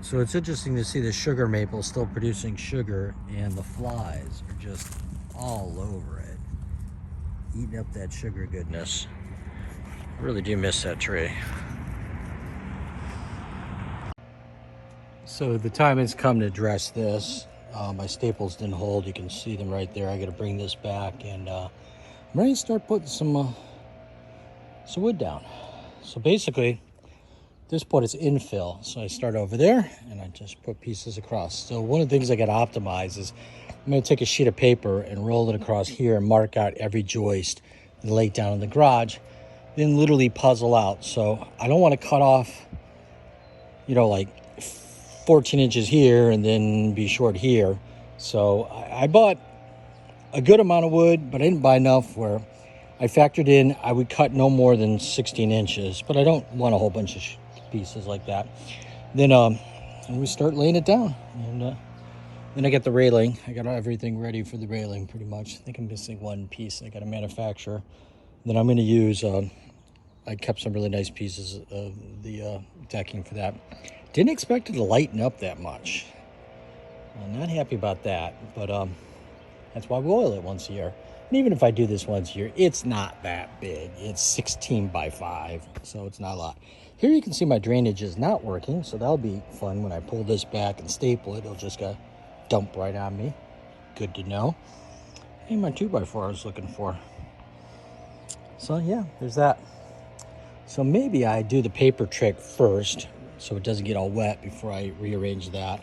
So it's interesting to see the sugar maple still producing sugar, and the flies are just all over it, eating up that sugar goodness. I really do miss that tree. So the time has come to address this. My staples didn't hold. You can see them right there. I got to bring this back, and I'm ready to start putting some wood down. So basically, at this point it's infill. So I start over there, and I just put pieces across. So one of the things I got to optimize is I'm going to take a sheet of paper and roll it across here and mark out every joist and lay it down in the garage. Then literally puzzle out. So I don't want to cut off, you know, like 14 inches here and then be short here. So I bought a good amount of wood, but I didn't buy enough where I factored in I would cut no more than 16 inches, but I don't want a whole bunch of pieces like that. Then we start laying it down, and then I get the railing. I got everything ready for the railing pretty much. I think I'm missing one piece I got to manufacture. Then I'm going to use I kept some really nice pieces of the decking for that. Didn't expect it to lighten up that much. I'm not happy about that, but that's why we oil it once a year. And even if I do this once a year, it's not that big. It's 16 by 5, so it's not a lot. Here you can see my drainage is not working, so that'll be fun. When I pull this back and staple it, it'll just go dump right on me. Good to know. Hey, my 2x4 I was looking for. So yeah, there's that. So maybe I do the paper trick first, so it doesn't get all wet before I rearrange that.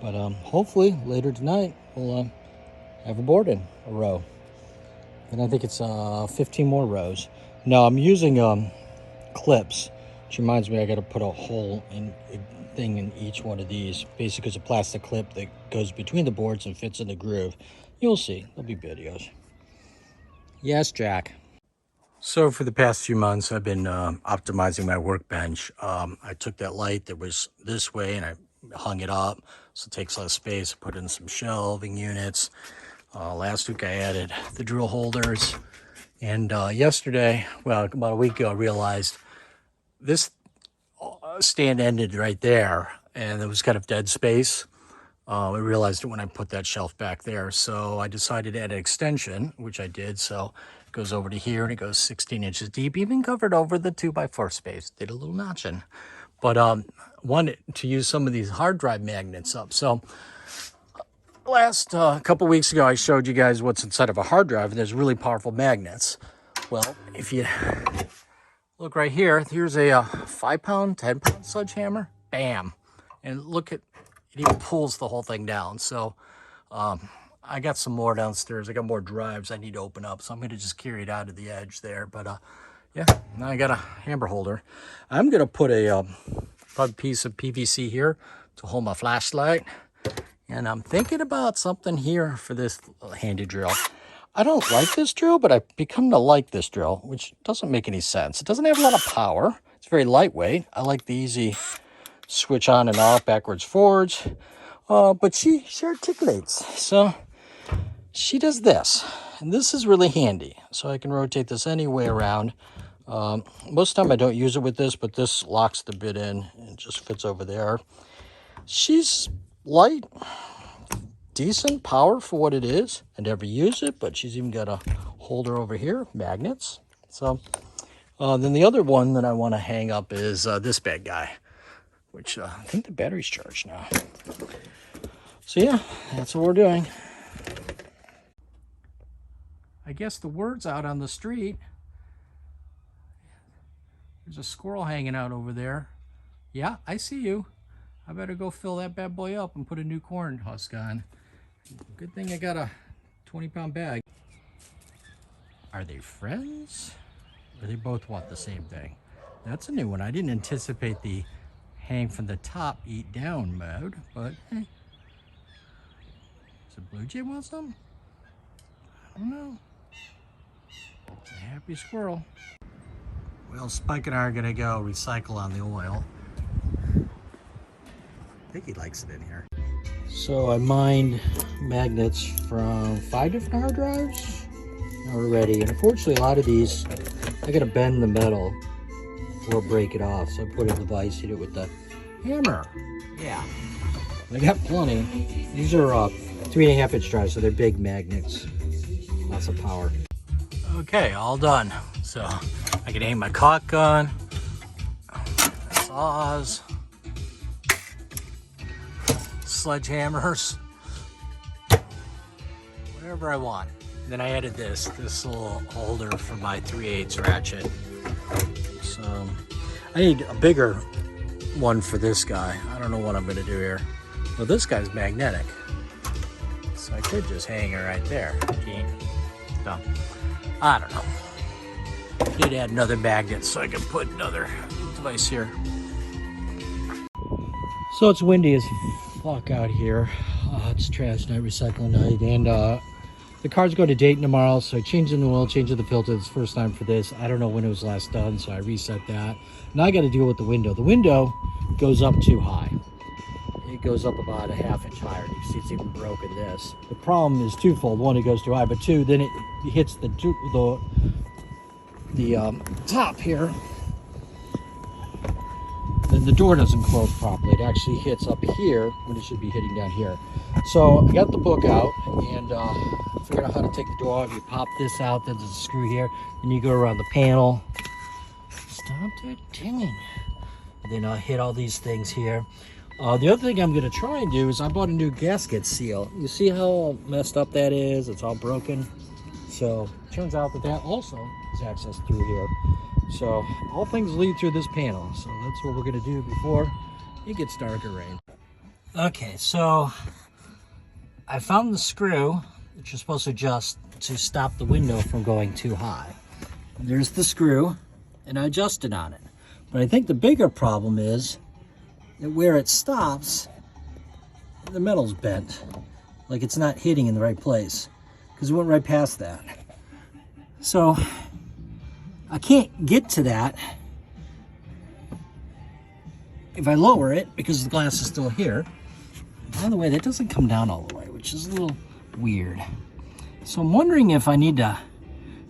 But hopefully later tonight we'll have a board in a row. And I think it's 15 more rows. Now I'm using clips, which reminds me I got to put a hole in thing in each one of these. Basically it's a plastic clip that goes between the boards and fits in the groove. You'll see, there'll be videos. Yes, Jack. So for the past few months, I've been optimizing my workbench. I took that light that was this way and I hung it up, so it takes less space. I put in some shelving units. Last week I added the drill holders. And yesterday, well, about a week ago, I realized this stand ended right there and there was kind of dead space. I realized it when I put that shelf back there. So I decided to add an extension, which I did. So it goes over to here and it goes 16 inches deep, even covered over the 2x4 space. Did a little notching. But wanted to use some of these hard drive magnets up. So last couple weeks ago, I showed you guys what's inside of a hard drive, and there's really powerful magnets. Well, if you look right here, here's a 5-pound, 10-pound sledgehammer. Bam. And look at, it even pulls the whole thing down. So I got some more downstairs. I got more drives I need to open up. So I'm going to just carry it out to the edge there. But yeah, now I got a hammer holder. I'm going to put a piece of PVC here to hold my flashlight. And I'm thinking about something here for this handy drill. I don't like this drill, but I've become to like this drill, which doesn't make any sense. It doesn't have a lot of power. It's very lightweight. I like the easy switch on and off, backwards, forwards. But she articulates. So she does this. And this is really handy. So I can rotate this any way around. Most of the time I don't use it with this, but this locks the bit in and just fits over there. She's light, decent power for what it is. I never use it, but she's even got a holder over here, magnets. So then the other one that I want to hang up is this bad guy, which I think the battery's charged now. So yeah, that's what we're doing. I guess the word's out on the street. There's a squirrel hanging out over there. Yeah, I see you. I better go fill that bad boy up and put a new corn husk on. Good thing I got a 20-pound bag. Are they friends? Or they both want the same thing? That's a new one. I didn't anticipate the hang from the top, eat down mode, but hey. Does a blue jay want some? I don't know. It's a happy squirrel. Well, Spike and I are gonna go recycle on the oil. I think he likes it in here. So I mined magnets from 5 different hard drives already, and unfortunately a lot of these I gotta bend the metal or break it off. So I put a device, hit it with the hammer. Yeah, I got plenty. These are 3.5 inch drives, so they're big magnets. Lots of power. Okay, all done. So I can aim my caulk gun, saws, sledgehammers, whatever I want. And then I added this little holder for my 3/8 ratchet. So I need a bigger one for this guy. I don't know what I'm gonna do here. Well, this guy's magnetic, so I could just hang it right there. So I don't know. Need to add another magnet so I can put another device here. So it's windy as fuck out here. It's trash night, recycling night, and the car's go to Dayton tomorrow, so I changed the oil, changed the filter. It's the first time for this. I don't know when it was last done, so I reset that. Now I got to deal with the window. The window goes up too high. It goes up about 1/2 inch higher. You can see it's even broken this. The problem is twofold. One, it goes too high, but two, then it hits the top here. Then the door doesn't close properly. It actually hits up here when it should be hitting down here. So I got the book out and figured out how to take the door off. You pop this out, then there's a screw here, and you go around the panel. Stop that dinging. And then I'll hit all these things here. The other thing I'm going to try and do is I bought a new gasket seal. You see how messed up that is? It's all broken. So it turns out that also is accessed through here. So all things lead through this panel. So that's what we're going to do before it gets dark or rain. Okay, so I found the screw that you're supposed to adjust to stop the window from going too high. There's the screw, and I adjusted on it. But I think the bigger problem is that where it stops, the metal's bent. Like it's not hitting in the right place, because it went right past that. So I can't get to that if I lower it, because the glass is still here. By the way, that doesn't come down all the way, which is a little weird. So I'm wondering if I need to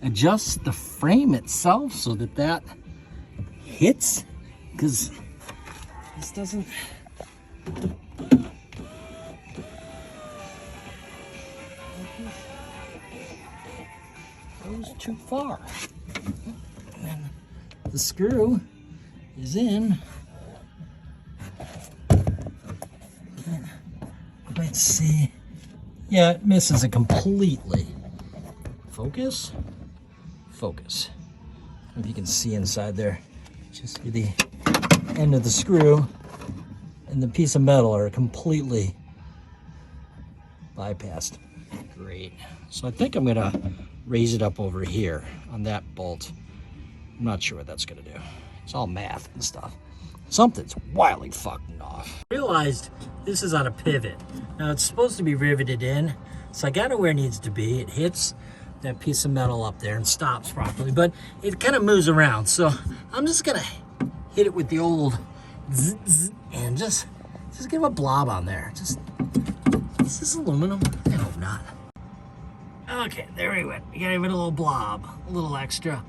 adjust the frame itself so that that hits, because this doesn't. Goes too far. And the screw is in. Let's see. Yeah, it misses it completely. Focus. Focus. I don't know if you can see inside there. Just see the end of the screw and the piece of metal are completely bypassed. Great. So I think I'm gonna raise it up over here on that bolt. I'm not sure what that's gonna do. It's all math and stuff. Something's wildly fucking off. I realized this is on a pivot. Now it's supposed to be riveted in, so I got it where it needs to be. It hits that piece of metal up there and stops properly, but it kind of moves around. So I'm just gonna hit it with the old zzz, zzz, and just give a blob on there. Is this aluminum? I hope not. Okay, there we went. You gotta give it a little blob, a little extra.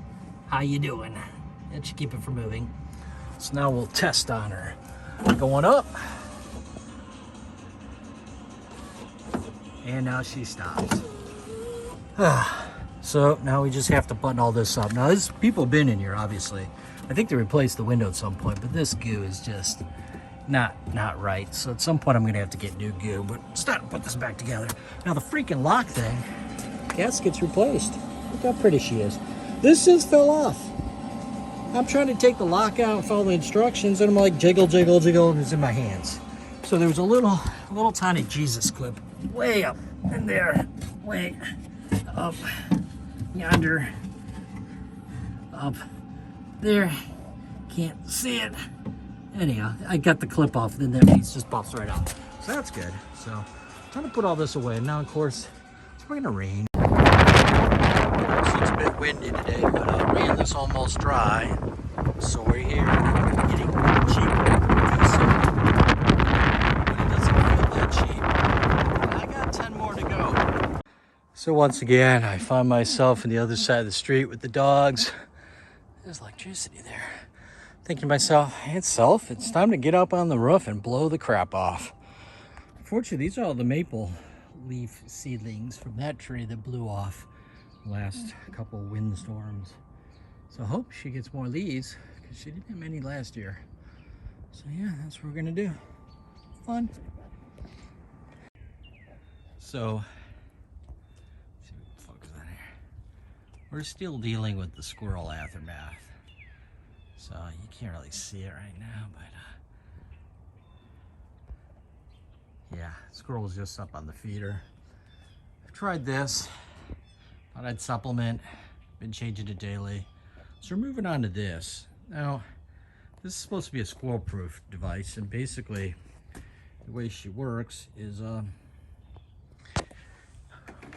How you doing? That should keep it from moving. So now we'll test on her. Going up. And now she stops. So now we just have to button all this up. Now this people have been in here, obviously. I think they replaced the window at some point, but this goo is just not right. So at some point I'm gonna have to get new goo, but it's time to put this back together. Now the freaking lock thing, gasket's replaced. Look how pretty she is. This just fell off. I'm trying to take the lock out and follow the instructions, and I'm like jiggle, jiggle, jiggle, and it's in my hands. So there was a little tiny Jesus clip way up in there, way up yonder, up there. Can't see it. Anyhow, I got the clip off, then that piece just pops right out. So that's good. So I'm trying to put all this away. Now, of course, it's gonna rain. It's a bit windy today, but I ran this almost dry. So we're here getting cheaper, decent, but it doesn't feel that cheap. I got 10 more to go. So once again, I find myself on the other side of the street with the dogs. There's electricity there. Thinking to myself, it's time to get up on the roof and blow the crap off. Unfortunately, these are all the maple leaf seedlings from that tree that blew off last couple windstorms. So I hope she gets more leaves because she didn't have many last year. So yeah, that's what we're gonna do. Fun. So, let's see if we can focus on here. We're still dealing with the squirrel aftermath. So you can't really see it right now, but yeah, squirrel's just up on the feeder. I've tried this, thought I'd supplement, been changing it daily. So we're moving on to this. Now, this is supposed to be a squirrel-proof device, and basically the way she works is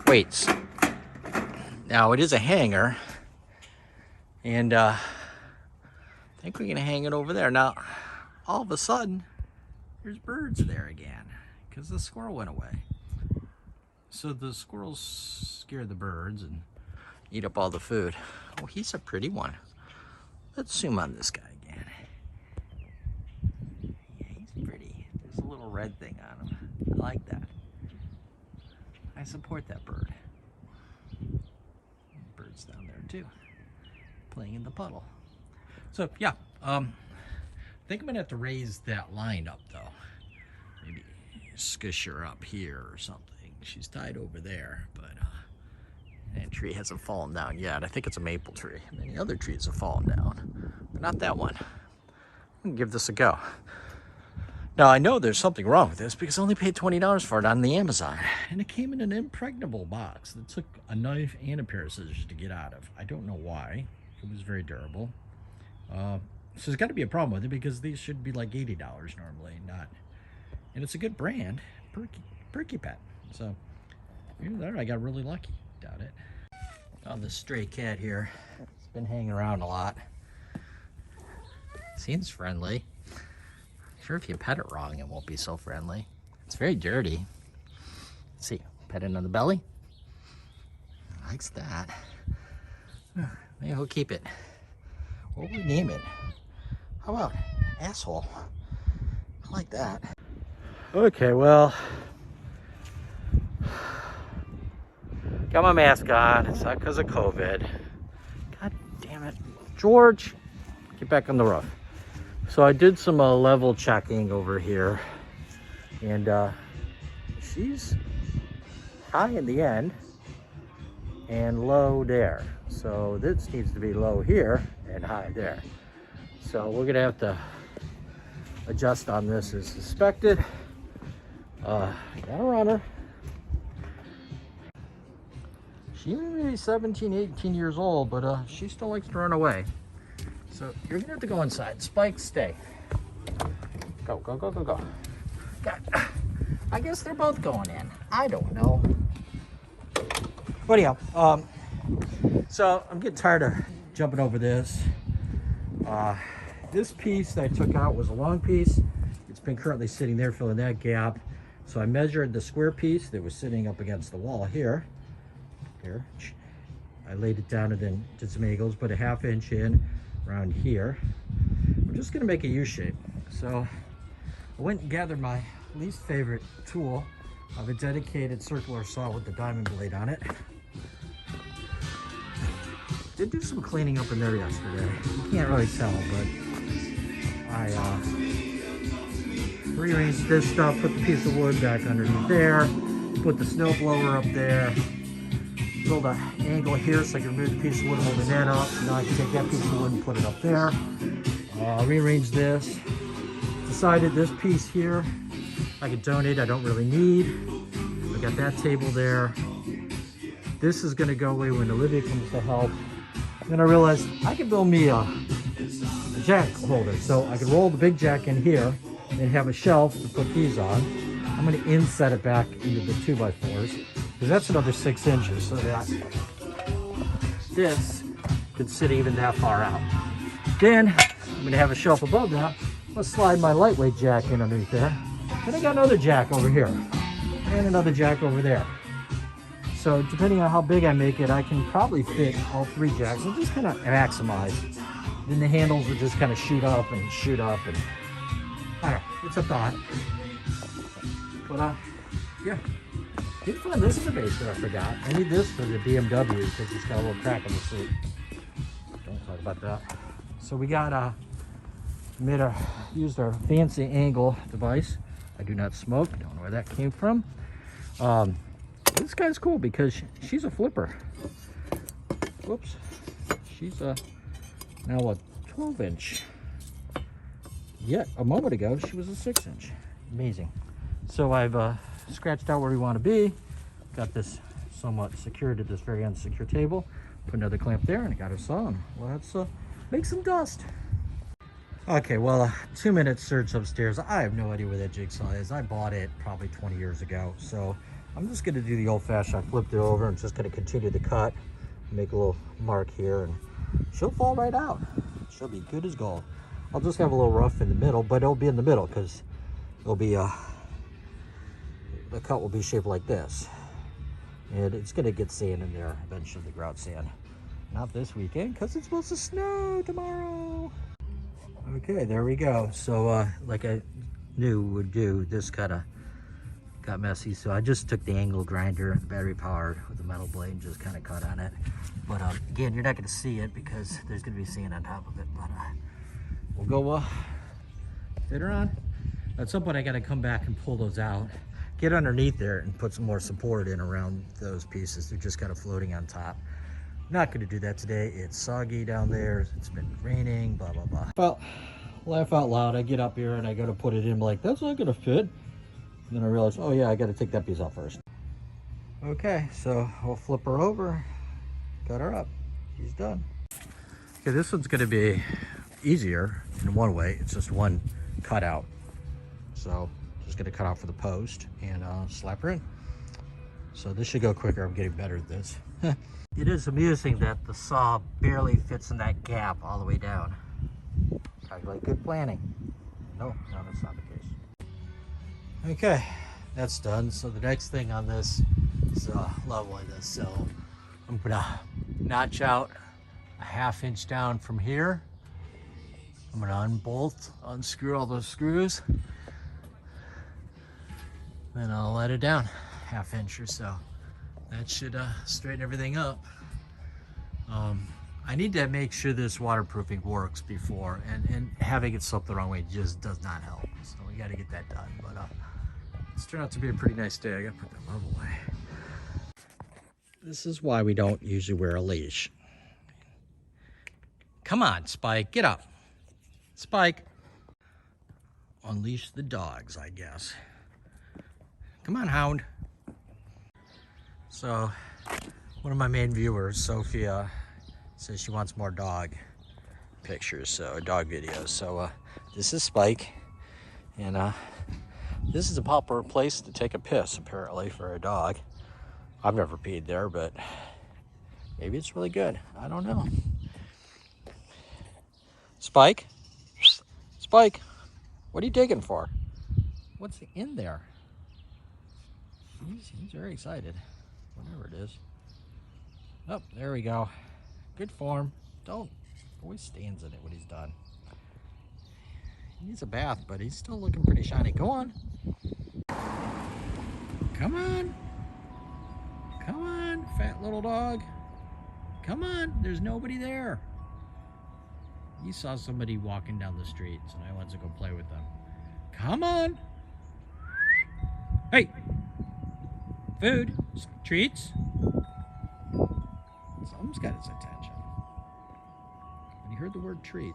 weights. Now it is a hanger, and I think we're gonna hang it over there. Now, all of a sudden, there's birds there again because the squirrel went away. So the squirrels scare the birds and eat up all the food. Oh, he's a pretty one. Let's zoom on this guy again. Yeah, he's pretty. There's a little red thing on him. I like that. I support that bird. Bird's down there too, playing in the puddle. So yeah, I think I'm gonna have to raise that line up though. Maybe squish her up here or something. She's tied over there, but that tree hasn't fallen down yet. I think it's a maple tree. Many other trees have fallen down, but not that one. I'm gonna give this a go. Now I know there's something wrong with this because I only paid $20 for it on the Amazon, and it came in an impregnable box that took a knife and a pair of scissors to get out of. I don't know why. It was very durable. So there's got to be a problem with it because these should be like $80 normally, not. And it's a good brand, Perky Pet. So either there, I got really lucky. Doubt it. Oh, this stray cat here. It's been hanging around a lot. Seems friendly. Sure, if you pet it wrong, it won't be so friendly. It's very dirty. Let's see, pet it on the belly. Likes that. Maybe he'll keep it. What will we name it? How about asshole? I like that. Okay, well, got my mask on. It's not because of COVID. God damn it. George, get back on the roof. So I did some level checking over here, and she's high in the end and low there. So this needs to be low here and high there. So we're gonna have to adjust on this as suspected. Got a runner. She may be 17, 18 years old, but she still likes to run away. So you're gonna have to go inside. Spike, stay. Go, go, go, go, go. God, I guess they're both going in. I don't know. But anyhow, so I'm getting tired of jumping over this. This piece that I took out was a long piece. It's been currently sitting there filling that gap. So I measured the square piece that was sitting up against the wall here. Here. I laid it down and then did some angles, put a ½ inch in around here. We're just gonna make a U shape. So I went and gathered my least favorite tool of a dedicated circular saw with the diamond blade on it. Did do some cleaning up in there yesterday. You can't really tell, but I rearranged this stuff, put the piece of wood back underneath there, put the snow blower up there, build an angle here so I can remove the piece of wood holding that up. Now I can take that piece of wood and put it up there. Rearrange this. Decided this piece here I could donate, I don't really need. I got that table there. This is gonna go away when Olivia comes to help. Then I realized I could build me a jack holder. So I could roll the big jack in here and have a shelf to put these on. I'm gonna inset it back into the 2x4s because that's another 6 inches so that this could sit even that far out. Then I'm gonna have a shelf above that. Let's slide my lightweight jack in underneath there. Then I got another jack over here and another jack over there. So depending on how big I make it, I can probably fit all 3 jacks and just kind of maximize then the handles will just kind of shoot up and shoot up, and I don't know, it's a thought. But yeah, good fun. This is a base that I forgot. I need this for the BMW because it's got a little crack in the seat. Don't talk about that. So we got used our fancy angle device. I do not smoke. Don't know where that came from. This guy's cool because she's a flipper. Whoops. She's now a 12-inch. Yet a moment ago she was a 6-inch. Amazing. So I've scratched out where we want to be. Got this somewhat secured to this very unsecure table. Put another clamp there, and I got a saw. And let's make some dust. Okay, well, 2-minute search upstairs. I have no idea where that jigsaw is. I bought it probably 20 years ago. So I'm just going to do the old-fashioned. I flipped it over and just going to continue the cut. Make a little mark here, and she'll fall right out. She'll be good as gold. I'll just have a little rough in the middle, but it'll be in the middle because it'll be the cut will be shaped like this, and it's going to get sand in there eventually, the grout sand. Not this weekend because it's supposed to snow tomorrow. Okay, there we go. So like I knew would do, this kind of got messy, so I just took the angle grinder, the battery powered with the metal blade, and just kind of cut on it. But again, you're not going to see it because there's going to be sand on top of it. But we'll go fit her on. At some point I got to come back and pull those out, get underneath there and put some more support in around those pieces. They're just kind of floating on top. Not going to do that today. It's soggy down there. It's been raining, blah blah blah. Well, laugh out loud. I get up here and I go to put it in, like, that's not going to fit. And then I realized, oh yeah, I got to take that piece off first. Okay, so we'll flip her over, cut her up. She's done. Okay, this one's going to be easier in one way. It's just one cutout. So just going to cut out for the post and slap her in. So this should go quicker. I'm getting better at this. It is amusing that the saw barely fits in that gap all the way down. Calculate good planning. No, that's not the case. Okay, that's done. So the next thing on this is leveling this. So I'm gonna notch out a 1/2 inch down from here. I'm gonna unbolt, unscrew all those screws. Then I'll let it down 1/2 inch or so. That should straighten everything up. I need to make sure this waterproofing works before, and having it slip the wrong way just does not help. So we got to get that done. But it's turned out to be a pretty nice day. I got to put that level away. This is why we don't usually wear a leash. Come on, Spike, get up. Spike. Unleash the dogs, I guess. Come on, Hound. So, one of my main viewers, Sophia, says she wants more dog pictures, so dog videos. So, this is Spike, and this is a popular place to take a piss, apparently, for a dog. I've never peed there, but maybe it's really good. I don't know. Spike? Spike, what are you digging for? What's in there? He's very excited. Whatever it is. Oh, there we go. Good form. Don't. Always stands in it when he's done. He needs a bath, but he's still looking pretty shiny. Go on. Come on. Come on, fat little dog. Come on. There's nobody there. He saw somebody walking down the street, so now he wants to go play with them. Come on. Hey. Food. Treats. Something's got his attention. When he heard the word treat.